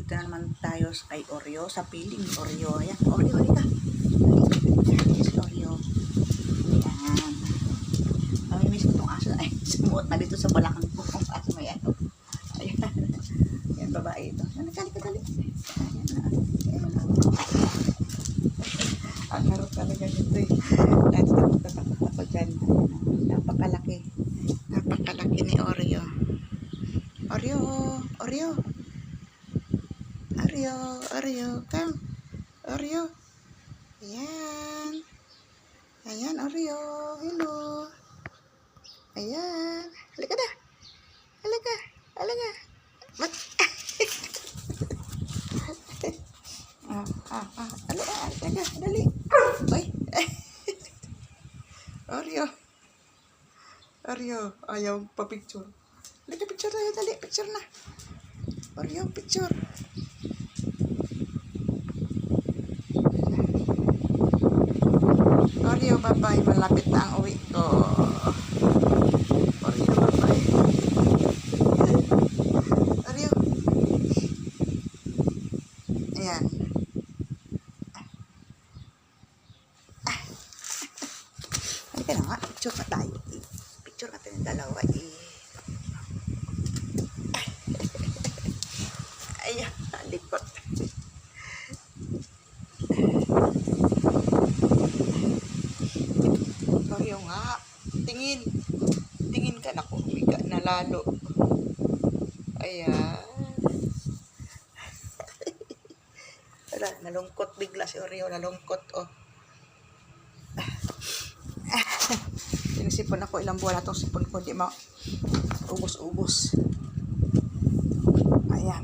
Dito na naman tayo kay Oreo, sa piling ni Oreo. Ayan, Oreo, halika. Ayan, si Oreo. Ayan. Namimiss ko itong aso. Ay, sumuot na dito sa balakang ko. Kung aso may ano. Ayan. Ayan, babae ito. Halika, dali. Ayan. Ang harap talaga dito eh. Dahil takot ako dyan. Napakalaki. Napakalaki ni Oreo. Oreo, come. Oreo. Ayan, Oreo. Hello. Ayan. Halika na. Halika. Ba't? Halika. Dali. Uy. Oreo. Ayaw pa-picture. Halika, picture tayo. Dali. Picture na. Oreo, picture. Oreo, bye-bye. Malapit na ang uwi ko. Oreo, bye-bye. Oreo. Ayan. Halika na nga. Picture na tayo. Picture natin yung dalawa. Ayan, likot. Oreo nga. Tingin ka na kung humiga na lalo. Ayan. Wala, nalungkot bigla si Oreo. Nalungkot, oh. Sinisipon ako, ilang buwan na itong sipon ko. Di ma ubos-ubos. Ayan.